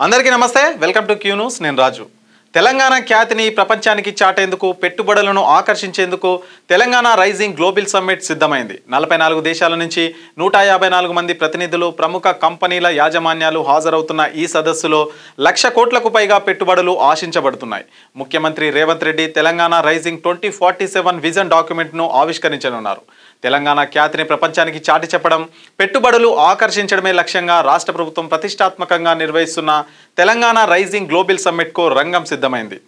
అందరికీ నమస్తే, welcome to Q news. నేను రాజు. తెలంగాణ ఖ్యాతిని ప్రపంచానికి చాటేందుకు, పెట్టుబడులను ఆకర్షించేందుకు తెలంగాణ రైజింగ్ గ్లోబల్ సమ్మిట్ సిద్ధమైంది. 44 దేశాల నుంచి 154 మంది ప్రతినిధులు, ప్రముఖ కంపెనీల యాజమాన్యాలు హాజరవుతున్న ఈ సదస్సులో 1,00,000 కోట్లకు పైగా పెట్టుబడులు ఆశించబడుతున్నాయి. ముఖ్యమంత్రి రేవంత్ రెడ్డి తెలంగాణ రైజింగ్ 2047 విజన్ డాక్యుమెంట్ను ఆవిష్కరించనున్నారు. తెలంగాణ ఖ్యాతిని ప్రపంచానికి చాటి చెప్పడం, పెట్టుబడులు ఆకర్షించడమే లక్ష్యంగా రాష్ట్ర ప్రభుత్వం ప్రతిష్టాత్మకంగా నిర్వహిస్తున్న తెలంగాణ రైజింగ్ గ్లోబల్ సమ్మిట్కు రంగం సిద్ధమైంది.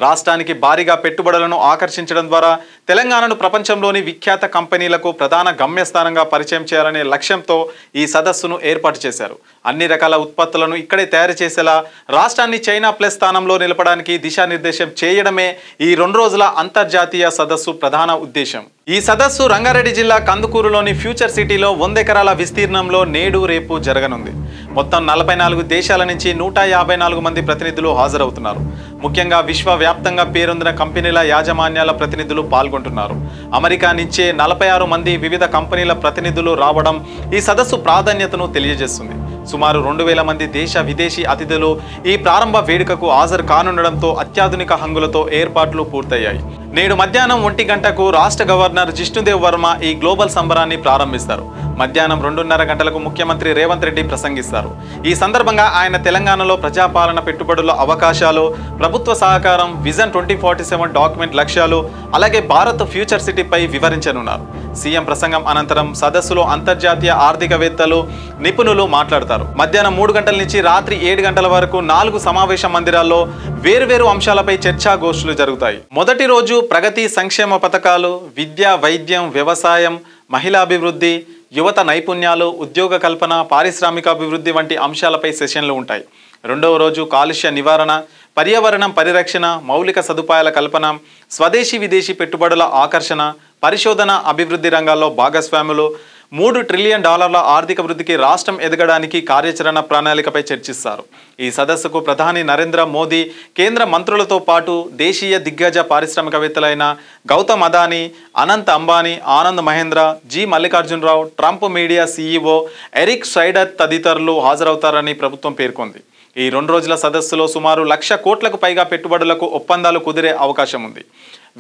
రాష్ట్రానికి భారీగా పెట్టుబడులను ఆకర్షించడం ద్వారా తెలంగాణను ప్రపంచంలోని విఖ్యాత కంపెనీలకు ప్రధాన గమ్యస్థానంగా పరిచయం చేయాలనే లక్ష్యంతో ఈ సదస్సును ఏర్పాటు చేశారు. అన్ని రకాల ఉత్పత్తులను ఇక్కడే తయారు చేసేలా రాష్ట్రాన్ని చైనా ప్లస్ స్థానంలో నిలపడానికి దిశానిర్దేశం చేయడమే ఈ 2 రోజుల అంతర్జాతీయ సదస్సు ప్రధాన ఉద్దేశం. ఈ సదస్సు రంగారెడ్డి జిల్లా కందుకూరులోని ఫ్యూచర్ సిటీలో 100 ఎకరాల విస్తీర్ణంలో నేడు రేపు జరగనుంది. మొత్తం 44 దేశాల నుంచి 154 మంది ప్రతినిధులు హాజరవుతున్నారు. ముఖ్యంగా విశ్వవ్యాప్తంగా పేరొందిన కంపెనీల యాజమాన్యాల ప్రతినిధులు పాల్గొంటున్నారు. అమెరికా నుంచే 46 మంది వివిధ కంపెనీల ప్రతినిధులు రావడం ఈ సదస్సు ప్రాధాన్యతను తెలియజేస్తుంది. సుమారు 2,000 మంది దేశ విదేశీ అతిథులు ఈ ప్రారంభ వేడుకకు హాజరు కానుండడంతో అత్యాధునిక హంగులతో ఏర్పాట్లు పూర్తయ్యాయి. నేడు మధ్యాహ్నం 1 గంటకు రాష్ట్ర గవర్నర్ జిష్ణుదేవ్ వర్మ ఈ గ్లోబల్ సంబరాన్ని ప్రారంభిస్తారు. మధ్యాహ్నం 2:30 గంటలకు ముఖ్యమంత్రి రేవంత్ రెడ్డి ప్రసంగిస్తారు. ఈ సందర్భంగా ఆయన తెలంగాణలో ప్రజాపాలన, పెట్టుబడుల అవకాశాలు, ప్రభుత్వ సహకారం, విజన్ 2047 డాక్యుమెంట్ లక్ష్యాలు, అలాగే భారత్ ఫ్యూచర్ సిటీపై వివరించనున్నారు. సీఎం ప్రసంగం అనంతరం సదస్సులో అంతర్జాతీయ ఆర్థికవేత్తలు, నిపుణులు మాట్లాడతారు. మధ్యాహ్నం 3 గంటల నుంచి రాత్రి 7 గంటల వరకు 4 సమావేశ మందిరాల్లో వేర్వేరు అంశాలపై చర్చాగోష్ఠులు జరుగుతాయి. మొదటి రోజు ప్రగతి సంక్షేమ పథకాలు, విద్య, వైద్యం, వ్యవసాయం, మహిళాభివృద్ధి, యువత నైపుణ్యాలు, ఉద్యోగ కల్పన, పారిశ్రామికాభివృద్ధి వంటి అంశాలపై సెషన్లు ఉంటాయి. రెండవ రోజు కాలుష్య నివారణ, పర్యావరణం పరిరక్షణ, మౌలిక సదుపాయాల కల్పన, స్వదేశీ విదేశీ పెట్టుబడుల ఆకర్షణ, పరిశోధన, అభివృద్ధి రంగాల్లో భాగస్వాములు, $3 ట్రిలియన్ ఆర్థిక వృద్ధికి రాష్ట్రం ఎదగడానికి కార్యాచరణ ప్రణాళికపై చర్చిస్తారు. ఈ సదస్సుకు ప్రధాని నరేంద్ర మోదీ, కేంద్ర మంత్రులతో పాటు దేశీయ దిగ్గజ పారిశ్రామికవేత్తలైన Gautam Adani, Anant Ambani, Anand Mahindra, G Mallikarjuna Rao, Trump media CEO Eric Swider తదితరులు హాజరవుతారని ప్రభుత్వం పేర్కొంది. ఈ 2 రోజుల సదస్సులో సుమారు 1,00,000 కోట్లకు పైగా పెట్టుబడులకు ఒప్పందాలు కుదిరే అవకాశం ఉంది.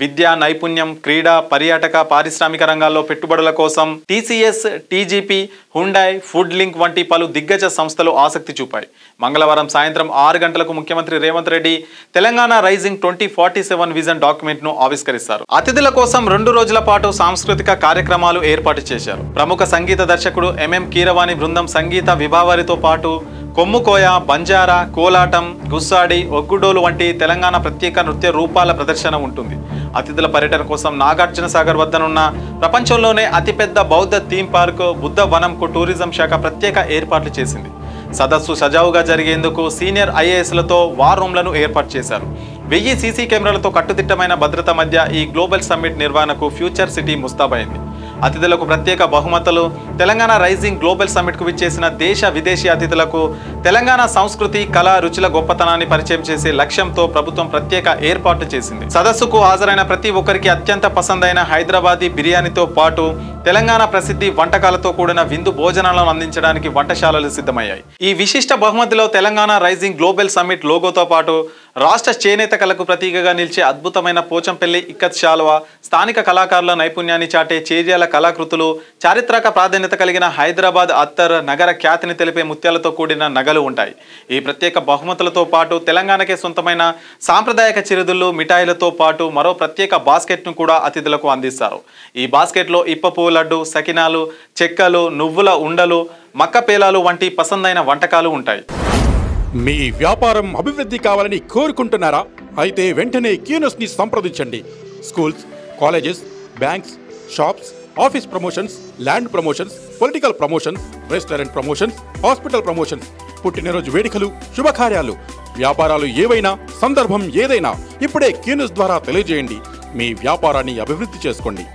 విద్య, నైపుణ్యం, క్రీడా, పర్యాటక, పారిశ్రామిక రంగాల్లో పెట్టుబడుల కోసం TCS, TGP, Hyundai, food link వంటి పలు దిగ్గజ సంస్థలు ఆసక్తి చూపాయి. మంగళవారం సాయంత్రం 6 గంటలకు ముఖ్యమంత్రి రేవంత్ రెడ్డి తెలంగాణ రైజింగ్ 2047 విజన్ డాక్యుమెంట్ను ఆవిష్కరిస్తారు. అతిథుల కోసం 2 రోజుల పాటు సాంస్కృతిక కార్యక్రమాలు ఏర్పాటు చేశారు. ప్రముఖ సంగీత దర్శకుడు ఎంఎం కీరవాణి బృందం సంగీత విభావరితో పాటు కొమ్ముకోయ, బంజారా, కోలాటం, గుస్సాడి, ఒగ్గుడోలు వంటి తెలంగాణ ప్రత్యేక నృత్య రూపాల ప్రదర్శన ఉంటుంది. అతిథుల పర్యటన కోసం నాగార్జున సాగర్ వద్దనున్న ప్రపంచంలోనే అతిపెద్ద బౌద్ధ థీమ్ పార్క్ బుద్ధ వనంకు టూరిజం శాఖ ప్రత్యేక ఏర్పాట్లు చేసింది. సదస్సు సజావుగా జరిగేందుకు సీనియర్ ఐఏఎస్లతో వార్ రూమ్లను ఏర్పాటు చేశారు. 1000 సీసీ కెమెరాలతో కట్టుదిట్టమైన భద్రత మధ్య ఈ గ్లోబల్ సమ్మిట్ నిర్వహణకు ఫ్యూచర్ సిటీ ముస్తాబైంది. అతిథులకు ప్రత్యేక బహుమతులు, తెలంగాణ రైజింగ్ గ్లోబల్ సమ్మిట్కు విచ్చేసిన దేశ విదేశీ అతిథులకు తెలంగాణ సంస్కృతి, కళ, రుచుల గొప్పతనాన్ని పరిచయం చేసే లక్ష్యంతో ప్రభుత్వం ప్రత్యేక ఏర్పాట్లు చేసింది. సదస్సుకు హాజరైన ప్రతి ఒక్కరికి అత్యంత పసందైన హైదరాబాదీ బిర్యానీతో పాటు తెలంగాణ ప్రసిద్ధి వంటకాలతో కూడిన విందు భోజనాలను అందించడానికి వంటశాలలు సిద్ధమయ్యాయి. ఈ విశిష్ట బహుమతిలో తెలంగాణ రైజింగ్ గ్లోబల్ సమ్మిట్ లోగోతో పాటు రాష్ట్ర చేనేత కళకు ప్రతీకగా నిలిచే అద్భుతమైన పోచంపల్లి ఇక్కత్ శాలువా, స్థానిక కళాకారుల నైపుణ్యాన్ని చాటే చేర్యాల కళాకృతులు, చారిత్రక ప్రాధాన్యత కలిగిన హైదరాబాద్ అత్తర్ నగర ఖ్యాతిని తెలిపే ముత్యాలతో కూడిన నగలు ఉంటాయి. ఈ ప్రత్యేక బహుమతులతో పాటు తెలంగాణకే సొంతమైన సాంప్రదాయక చిరుదుళ్ళు, మిఠాయిలతో పాటు మరో ప్రత్యేక బాస్కెట్ను కూడా అతిథులకు అందిస్తారు. ఈ బాస్కెట్లో ఇప్పపు లడ్డు, సకినాలు, చెక్కలు, నువ్వుల ఉండలు, మక్క పేలాలు వంటి పసందైన వంటకాలు ఉంటాయి. మీ వ్యాపారం అభివృద్ధి కావాలని కోరుకుంటున్నారా? అయితే వెంటనే క్యూన్యూస్ని సంప్రదించండి. Schools, colleges, banks, shops, office promotions, land promotions, political promotions, restaurant promotions, hospital promotions, పుట్టినరోజు వేడుకలు, శుభకార్యాలు, వ్యాపారాలు ఏవైనా, సందర్భం ఏదైనా ఇప్పుడే క్యూన్యూస్ ద్వారా తెలియజేయండి. మీ వ్యాపారాన్ని అభివృద్ధి చేసుకోండి.